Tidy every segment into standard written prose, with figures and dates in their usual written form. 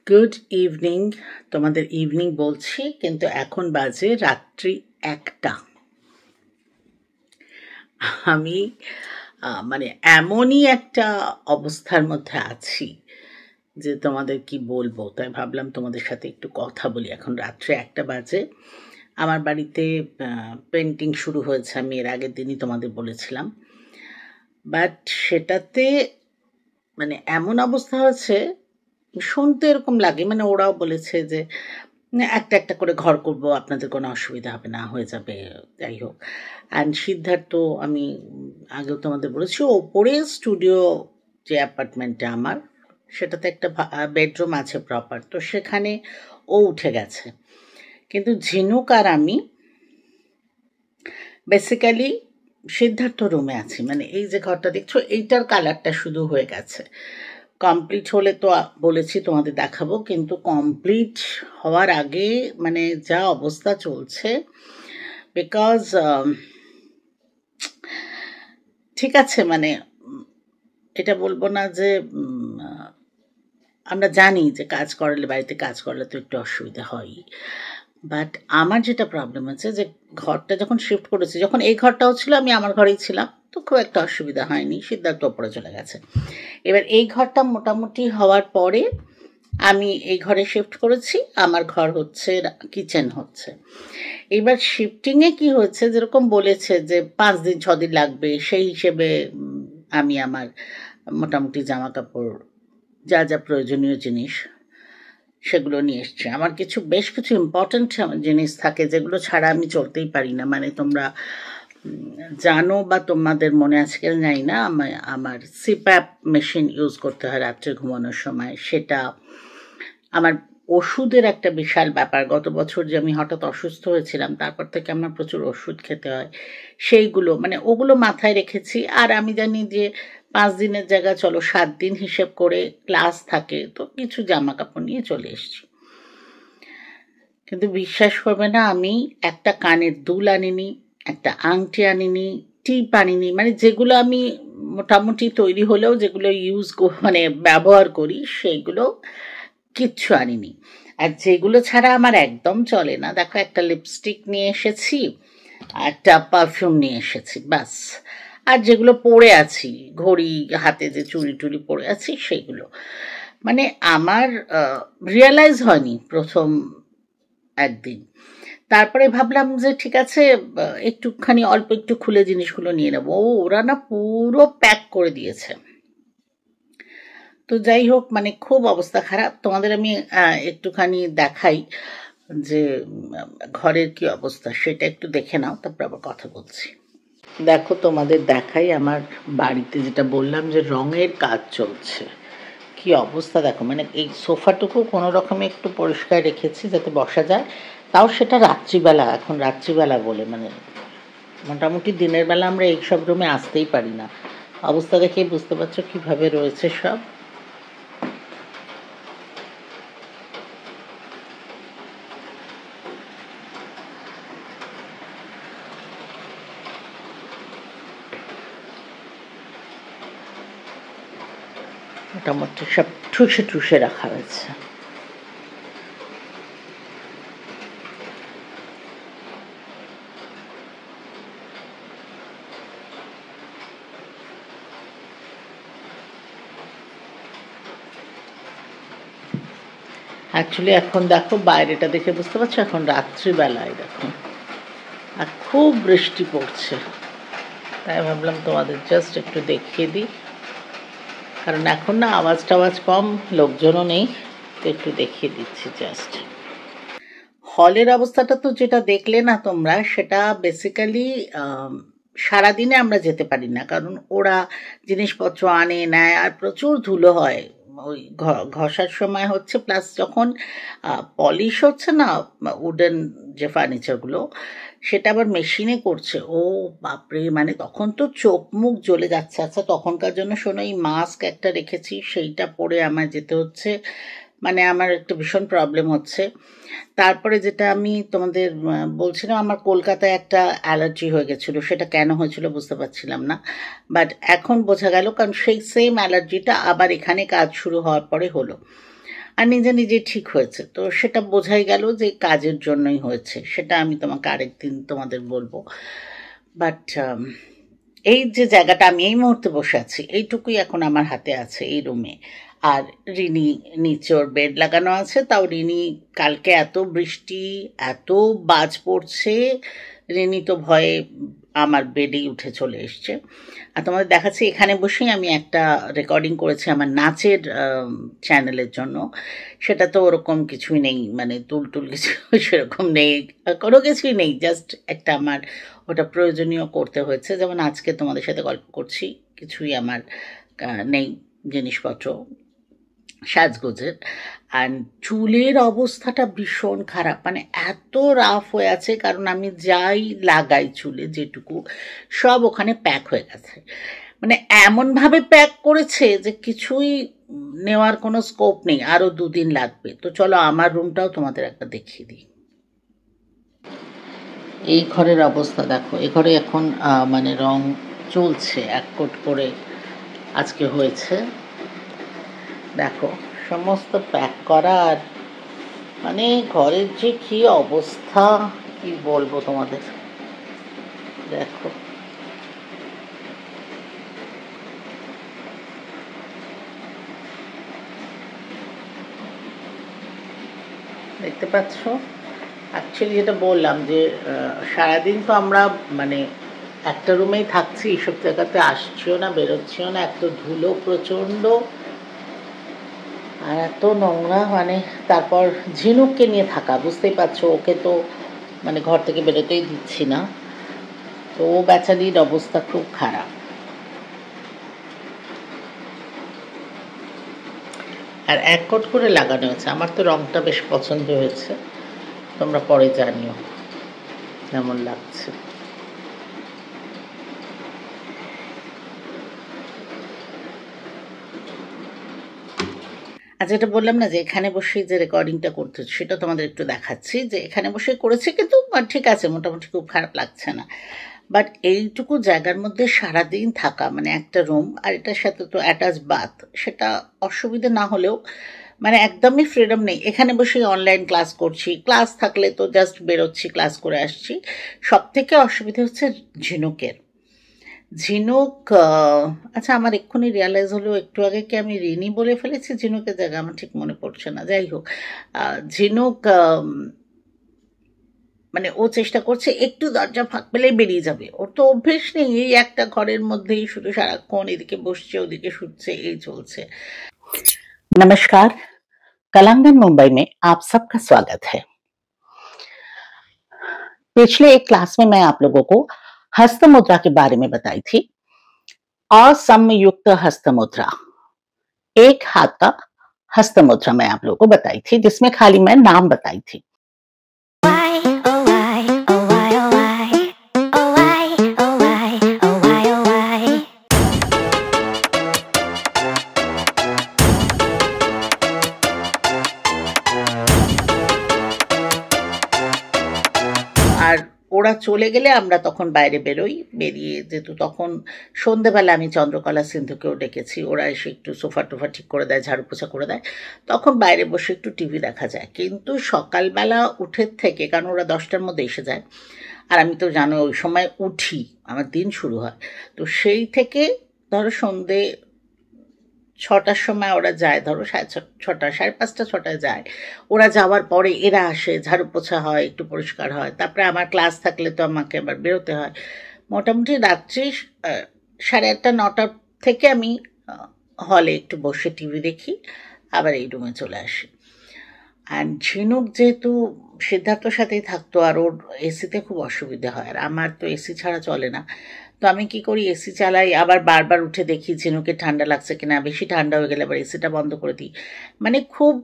Good evening. তোমাদের evening বলছি, কিন্তু এখন বাজে রাত্রি 1টা। আমি মানে এমনই একটা অবস্থার মধ্যে আছি যে তোমাদের কি বলবো, তাই ভাবলাম তোমাদের সাথে একটু কথা বলি। এখন রাত্রি 1টা বাজে। আমার বাড়িতে পেন্টিং শুরু হয়েছে, আমি এর আগের দিনই তোমাদের বলেছিলাম। বাট সেটাতে মানে এমন অবস্থা হয়েছে, শুনতে এরকম লাগে, মানে ওরাও বলেছে যে একটা একটা করে ঘর করব, আপনাদের কোনো অসুবিধা হবে না, হয়ে যাবে, যাই হোক। অ্যান্ড সিদ্ধার্থ, আমি আগেও তোমাদের বলেছি, ওপরে স্টুডিও যে অ্যাপার্টমেন্টটা আমার, সেটাতে একটা বেডরুম আছে প্রপার, তো সেখানে ও উঠে গেছে। কিন্তু ঝিনুক আর আমি বেসিক্যালি সিদ্ধার্থ রুমে আছি। মানে এই যে ঘরটা দেখছো, এইটার কালারটা শুধু হয়ে গেছে। কমপ্লিট হলে তো বলেছি তোমাদের দেখাবো, কিন্তু কমপ্লিট হওয়ার আগে মানে যা অবস্থা চলছে, বিকজ ঠিক আছে, মানে এটা বলবো না যে আমরা জানি যে কাজ করলে, বাড়িতে কাজ করলে তো একটু অসুবিধা হয়, বাট আমার যেটা প্রবলেম আছে যে ঘরটা যখন শিফট করেছি, যখন এই ঘরটাও ছিল, আমি আমার ঘরেই ছিলাম, তো খুব একটা অসুবিধা হয়নি, সিদ্ধার্থ ওপরে চলে গেছে। এবার এই ঘরটা মোটামুটি হওয়ার পরে আমি এই ঘরে শিফট করেছি। আমার ঘর হচ্ছে কিচেন হচ্ছে। এবার শিফটিংয়ে কি হয়েছে, যেরকম বলেছে যে 5 দিন 6 দিন লাগবে, সেই হিসেবে আমি আমার মোটামুটি জামা কাপড়, যা যা প্রয়োজনীয় জিনিস, সেগুলো নিয়ে এসছি। আমার বেশ কিছু ইম্পর্ট্যান্ট জিনিস থাকে যেগুলো ছাড়া আমি চলতেই পারি না। মানে তোমরা জানো বা তোমাদের মনে আছে কিনা জানি না, আমার সিপ্যাপ মেশিন ইউজ করতে হয় রাত্রে ঘুমানোর সময়। সেটা আমার ওষুধের একটা বিশাল ব্যাপার। গত বছর যে আমি হঠাৎ অসুস্থ হয়েছিলাম, তারপর থেকে আমার প্রচুর ওষুধ খেতে হয়, সেইগুলো মানে ওগুলো মাথায় রেখেছি। আর আমি জানি যে 5 দিনের জায়গায় চলো 7 দিন হিসেব করে ক্লাস থাকে, তো কিছু জামা কাপড় নিয়ে চলে এসেছি। কিন্তু বিশ্বাস করবে না, আমি একটা কানের দুল আনিনি, একটা আংটি আনিনি, টিপ আনিনি, মানে যেগুলো আমি মোটামুটি তৈরি হলেও যেগুলো মানে ব্যবহার করি, সেইগুলো কিচ্ছু আনিনি। আর যেগুলো ছাড়া আমার একদম চলে না, দেখো, একটা লিপস্টিক নিয়ে এসেছি, একটা পারফিউম নিয়ে এসেছি, বাস। আর যেগুলো পরে আছি, ঘড়ি, হাতে যে চুড়ি টুড়ি পরে আছি, সেগুলো। মানে আমার রিয়েলাইজ হয়নি প্রথম একদিন। তারপরে ভাবলাম যে ঠিক আছে, একটুখানি অল্প একটু খুলে জিনিসগুলো নিয়ে নেবো। ওরা না পুরো প্যাক করে দিয়েছে। তো যাই হোক, মানে খুব অবস্থা খারাপ। তোমাদের আমি একটুখানি দেখাই যে ঘরের কি অবস্থা, সেটা একটু দেখে নাও, তারপর আবার কথা বলছি। দেখো, তোমাদের দেখাই আমার বাড়িতে, যেটা বললাম যে রঙের কাজ চলছে, কি অবস্থা দেখো। মানে এই সোফাটুকু কোনো রকমে একটু পরিষ্কার রেখেছি যাতে বসা যায়, তাও সেটা রাত্রিবেলা। এখন রাত্রিবেলা বলে মানে মোটামুটি দিনের বেলা আমরা এইসব রুমে আসতেই পারি না। অবস্থা দেখে বুঝতে পারছো কিভাবে রয়েছে সব। মোটামুটি সব ঠুসে ঠুসে রাখা হয়েছে। অ্যাকচুয়ালি এখন দেখো বাইরেটা দেখে বুঝতে পারছো, এখন রাত্রিবেলায় দেখো, আর খুব বৃষ্টি পড়ছে। তাই ভাবলাম তোমাদের জাস্ট একটু দেখিয়ে দিই, কারণ এখন না আওয়াজ টাওয়াজ কম, লোকজনও নেই, তো একটু দেখিয়ে দিচ্ছি জাস্ট। হলের অবস্থাটা তো যেটা দেখলে না তোমরা, সেটা বেসিক্যালি সারাদিনে আমরা যেতে পারি না, কারণ ওরা জিনিসপত্র আনে নেয়, আর প্রচুর ধুলো হয় ওই ঘষার সময় হচ্ছে, প্লাস যখন পলিশ হচ্ছে না উডেন যে ফার্নিচারগুলো, সেটা আবার মেশিনে করছে। ও বাপরে, মানে তখন তো চোখ মুখ জ্বলে যাচ্ছে। আচ্ছা, তখনকার জন্য শোনো, এই মাস্ক একটা রেখেছি, সেইটা পরে আমার যেতে হচ্ছে, মানে আমার একটা ভীষণ প্রবলেম হচ্ছে। তারপরে যেটা আমি তোমাদের বলছিলাম, আমার কলকাতায় একটা অ্যালার্জি হয়ে গেছিলো, সেটা কেন হয়েছিল বুঝতে পারছিলাম না, বাট এখন বোঝা গেল, কারণ সেই সেম অ্যালার্জিটা আবার এখানে কাজ শুরু হওয়ার পরে হলো। আর নিজে নিজে ঠিক হয়েছে। তো সেটা বোঝাই গেল যে কাজের জন্যই হয়েছে, সেটা আমি তোমাকে আরেকদিন তোমাদের বলবো। বাট এই যে জায়গাটা আমি এই মুহূর্তে বসে আছি, এইটুকুই এখন আমার হাতে আছে এই রুমে। আর রিনি নিচে ওর বেড লাগানো আছে, তাও রিনি কালকে এত বৃষ্টি, এত বাজ পড়ছে, রিনি তো ভয়ে আমার বেডেই উঠে চলে এসছে। আর তোমাদের দেখাচ্ছি, এখানে বসেই আমি একটা রেকর্ডিং করেছি আমার নাচের চ্যানেলের জন্য। সেটা তো ওরকম কিছুই নেই, মানে তুল কিছু সেরকম নেই, কোনো কিছুই নেই, জাস্ট একটা আমার ওটা প্রয়োজনীয় করতে হয়েছে। যেমন আজকে তোমাদের সাথে গল্প করছি, কিছুই আমার নেই জিনিসপত্র সাজগোজের। আর চুলের অবস্থাটা ভীষণ খারাপ, মানে এত রাফ হয়ে আছে, কারণ আমি যাই লাগাই চুলে যেটুকু সব ওখানে প্যাক হয়ে গেছে। মানে এমনভাবে প্যাক করেছে যে কিছুই নেওয়ার কোনো স্কোপ নেই, আরও 2 দিন লাগবে। তো চলো আমার রুমটাও তোমাদের একটা দেখিয়ে দিই। এই ঘরের অবস্থা দেখো, এ ঘরে এখন মানে রং চলছে, 1 কোট করে আজকে হয়েছে। দেখো সমস্ত প্যাক করা, আর মানে ঘরের যে কি অবস্থা কি বলবো তোমাদের। দেখো দেখতে পাচ্ছ, অ্যাকচুয়ালি যেটা বললাম যে সারাদিন তো আমরা মানে একটা রুমেই থাকছি, এইসব জায়গাতে আসছিও না বেরোচ্ছিও না, এত ধুলো প্রচণ্ড আর এত নোংরা, মানে তারপর ঝিনুককে নিয়ে থাকা, বুঝতেই পারছো, ওকে তো মানে ঘর থেকে বেরোতেই দিচ্ছি না, তো ও বেচারির অবস্থা খুব খারাপ। আর 1 কোট করে লাগানো হয়েছে, আমার তো রংটা বেশ পছন্দ হয়েছে, তোমরা পরে জানিও কেমন লাগছে। আর যেটা বললাম না যে এখানে বসে যে রেকর্ডিংটা করতে, সেটা তোমাদের একটু দেখাচ্ছি যে এখানে বসে করেছি, কিন্তু ঠিক আছে, মোটামুটি খুব খারাপ লাগছে না। বাট এইটুকু জায়গার মধ্যে সারাদিন থাকা, মানে একটা রুম আর এটার সাথে তো অ্যাটাচ বাথ, সেটা অসুবিধা না হলেও মানে একদমই ফ্রিডম নেই। এখানে বসে অনলাইন ক্লাস করছি, ক্লাস থাকলে তো জাস্ট বেরোচ্ছি, ক্লাস করে আসছি। সব থেকে অসুবিধা হচ্ছে ঝিনুকের। ঝিনুক, আচ্ছা আমার এক্ষুনি রিয়ালাইজ হলো একটু আগে কি আমি রিনি বলে ফেলেছি ঝিনুকের জায়গা, আমার ঠিক মনে পড়ছে না। যাই হোক, ঝিনুক মানে ও চেষ্টা করছে একটু দরজা ফাঁক পেলেই বেরিয়ে যাবে, ওর তো অভ্যেস নেই, এই একটা ঘরের মধ্যেই শুধু সারাক্ষণ এদিকে বসছে ওদিকে শুটছে, এই চলছে। नमस्कार, कलांगन मुंबई में आप सबका स्वागत है। पिछले एक क्लास में मैं आप लोगों को हस्त मुद्रा के बारे में बताई थी। असमयुक्त हस्त मुद्रा, एक हाथ का हस्त मुद्रा मैं आप लोगों को बताई थी, जिसमें खाली मैं नाम बताई थी। আর ওরা চলে গেলে আমরা তখন বাইরে বেরোই, বেরিয়ে যেহেতু তখন সন্ধেবেলা আমি চন্দ্রকলা সিন্ধুকেও ডেকেছি, ওরা এসে একটু সোফা টোফা ঠিক করে দেয়, ঝাড়ু পোছা করে দেয়, তখন বাইরে বসে একটু টিভি দেখা যায়। কিন্তু সকালবেলা উঠে থেকে, কারণ ওরা 10টার মধ্যে এসে যায়, আর আমি তো জানো ওই সময় উঠি, আমার দিন শুরু হয়, তো সেই থেকে ধরো সন্ধে 6টার সময় ওরা যায়, ধরো 6:30, 5:30, 6টায় যায়। ওরা যাওয়ার পরে এরা আসে, ঝাড়ু পোছা হয়, একটু পরিষ্কার হয়, তারপরে আমার ক্লাস থাকলে তো আমাকে আবার বেরোতে হয়। মোটামুটি রাত্রি 8:30, 9টা থেকে আমি হলে একটু বসে টিভি দেখি, আবার এই রুমে চলে আসি। আর ঝিনুক যেহেতু সিদ্ধার্থর সাথেই থাকতো, আর ওর এসিতে খুব অসুবিধা হয়, আর আমার তো এসি ছাড়া চলে না। তো আমি কি করি, এসি চালাই, আবার বারবার উঠে দেখি ঝিনুকে ঠান্ডা লাগছে কিনা, বেশি ঠান্ডা হয়ে গেলে আবার এসিটা বন্ধ করে দিই, মানে খুব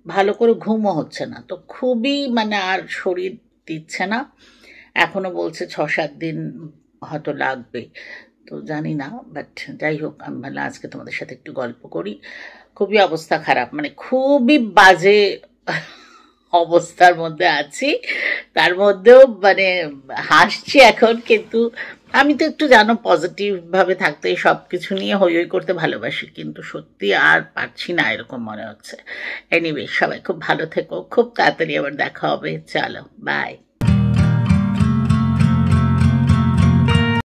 ভালো করে ঘুমও হচ্ছে না, তো খুবই মানে আর শরীর দিচ্ছে না। এখনো বলছে 6-7 দিন হয়তো লাগবে, তো জানি না। বাট যাই হোক, আমি ভাবলাম আজকে তোমাদের সাথে একটু গল্প করি। খুবই অবস্থা খারাপ, মানে খুবই বাজে অবস্থার মধ্যে আছি, তার মধ্যেও মানে হাসছি এখন, কিন্তু আমি তো একটু জানো পজিটিভ ভাবে থাকতে, সব কিছু নিয়ে হই হই করতে ভালোবাসি, কিন্তু সত্যি আর পারছি না এরকম মনে হচ্ছে। এনিওয়ে, সবাই খুব ভালো থেকো, খুব তাড়াতাড়ি আবার দেখা হবে, চলো বাই।